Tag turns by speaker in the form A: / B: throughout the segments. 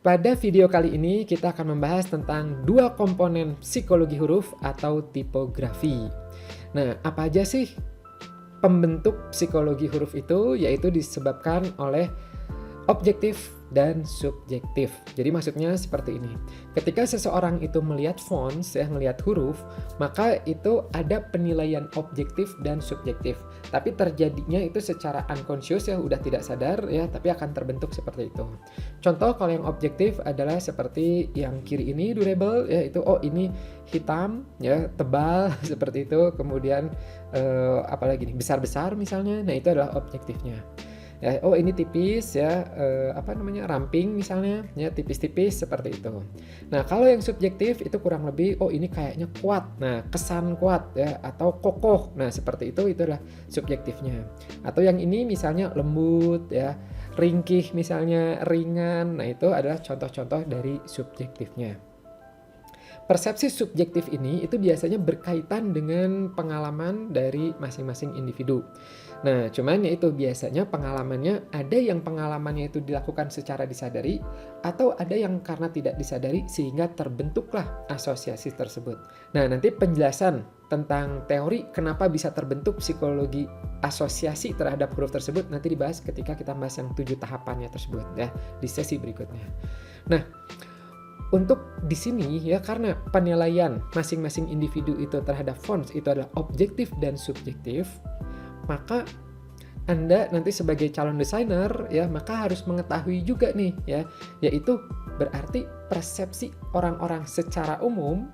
A: Pada video kali ini kita akan membahas tentang dua komponen psikologi huruf atau tipografi. Nah, apa aja sih pembentuk psikologi huruf itu? Yaitu disebabkan oleh objektif dan subjektif. Jadi maksudnya seperti ini. Ketika seseorang itu melihat fonts, melihat huruf, maka itu ada penilaian objektif dan subjektif. Tapi terjadinya itu secara unconscious udah tidak sadar tapi akan terbentuk seperti itu. Contoh kalau yang objektif adalah seperti yang kiri ini durable itu ini hitam tebal seperti itu. Kemudian apalagi nih besar-besar misalnya. Nah, itu adalah objektifnya. Ini tipis ramping misalnya tipis-tipis seperti itu. Nah, kalau yang subjektif itu kurang lebih ini kayaknya kuat. Nah, kesan kuat atau kokoh. Nah, seperti itu adalah subjektifnya. Atau yang ini misalnya lembut ringkih misalnya ringan. Nah, itu adalah contoh-contoh dari subjektifnya. Persepsi subjektif ini itu biasanya berkaitan dengan pengalaman dari masing-masing individu. Nah, cuman itu biasanya pengalamannya ada yang pengalamannya itu dilakukan secara disadari atau ada yang karena tidak disadari sehingga terbentuklah asosiasi tersebut. Nah, nanti penjelasan tentang teori kenapa bisa terbentuk psikologi asosiasi terhadap huruf tersebut nanti dibahas ketika kita bahas yang 7 tahapannya tersebut di sesi berikutnya. Nah, untuk di sini karena penilaian masing-masing individu itu terhadap fonts itu adalah objektif dan subjektif, maka Anda nanti sebagai calon desainer maka harus mengetahui juga nih yaitu berarti persepsi orang-orang secara umum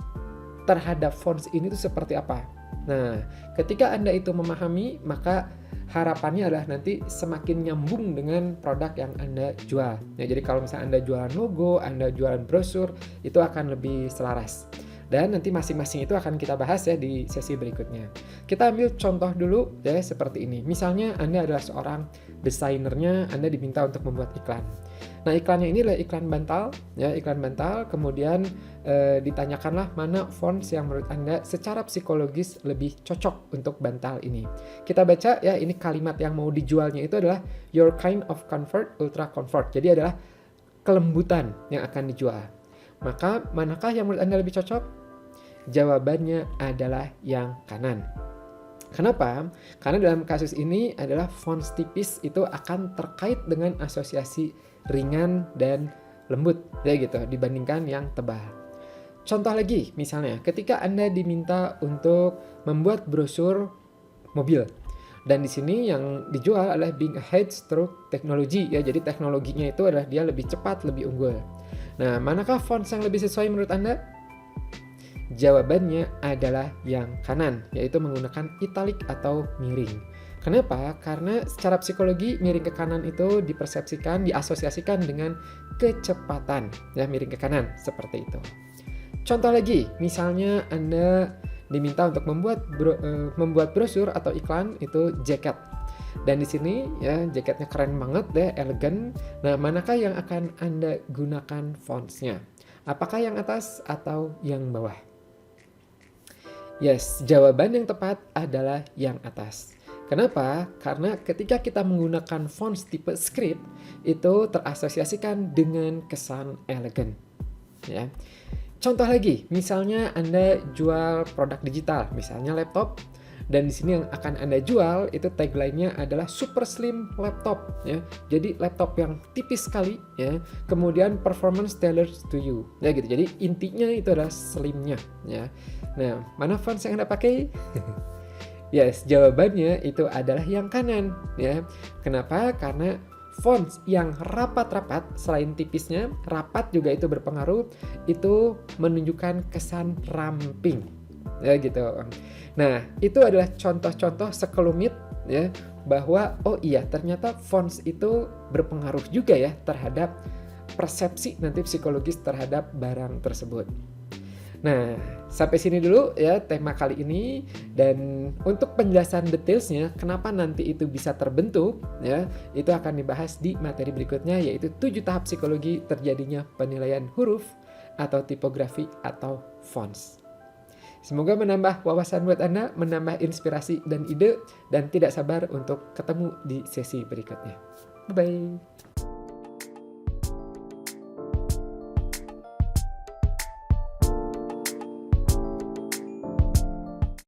A: terhadap fonts ini tuh seperti apa. Nah, ketika Anda itu memahami, maka harapannya adalah nanti semakin nyambung dengan produk yang Anda jual. Jadi kalau misalnya Anda jualan logo, Anda jualan brosur, itu akan lebih selaras. Dan nanti masing-masing itu akan kita bahas di sesi berikutnya. Kita ambil contoh dulu seperti ini. Misalnya Anda adalah seorang desainernya, Anda diminta untuk membuat iklan. Nah, iklannya ini adalah iklan bantal, kemudian ditanyakanlah mana fonts yang menurut Anda secara psikologis lebih cocok untuk bantal ini. Kita baca ini kalimat yang mau dijualnya itu adalah your kind of comfort, ultra comfort. Jadi adalah kelembutan yang akan dijual. Maka manakah yang menurut Anda lebih cocok? Jawabannya adalah yang kanan. Kenapa? Karena dalam kasus ini adalah fonts tipis itu akan terkait dengan asosiasi ringan dan lembut dibandingkan yang tebal. Contoh lagi misalnya ketika Anda diminta untuk membuat brosur mobil. Dan di sini yang dijual adalah being ahead stroke teknologi jadi teknologinya itu adalah dia lebih cepat, lebih unggul. Nah, manakah fonts yang lebih sesuai menurut Anda? Jawabannya adalah yang kanan, yaitu menggunakan italic atau miring. Kenapa? Karena secara psikologi miring ke kanan itu dipersepsikan, diasosiasikan dengan kecepatan. Miring ke kanan, seperti itu. Contoh lagi, misalnya Anda diminta untuk membuat brosur atau iklan itu jaket. Dan di sini jaketnya keren banget elegan. Nah, manakah yang akan Anda gunakan fontsnya? Apakah yang atas atau yang bawah? Yes, jawaban yang tepat adalah yang atas. Kenapa? Karena ketika kita menggunakan fonts tipe script itu terasosiasikan dengan kesan elegan. Contoh lagi, misalnya Anda jual produk digital, misalnya laptop. Dan di sini yang akan Anda jual itu tagline-nya adalah super slim laptop Jadi laptop yang tipis sekali kemudian performance tailored to you Jadi intinya itu adalah slimnya Nah, mana fonts yang Anda pakai? Yes, jawabannya itu adalah yang kanan Kenapa? Karena fonts yang rapat-rapat selain tipisnya, rapat juga itu berpengaruh, itu menunjukkan kesan ramping Nah, itu adalah contoh-contoh sekelumit bahwa ternyata fonts itu berpengaruh juga terhadap persepsi nanti psikologis terhadap barang tersebut. Nah, sampai sini dulu tema kali ini, dan untuk penjelasan detailsnya kenapa nanti itu bisa terbentuk itu akan dibahas di materi berikutnya, yaitu 7 tahap psikologi terjadinya penilaian huruf atau tipografi atau fonts. Semoga menambah wawasan buat Anda, menambah inspirasi dan ide, dan tidak sabar untuk ketemu di sesi berikutnya. Bye-bye.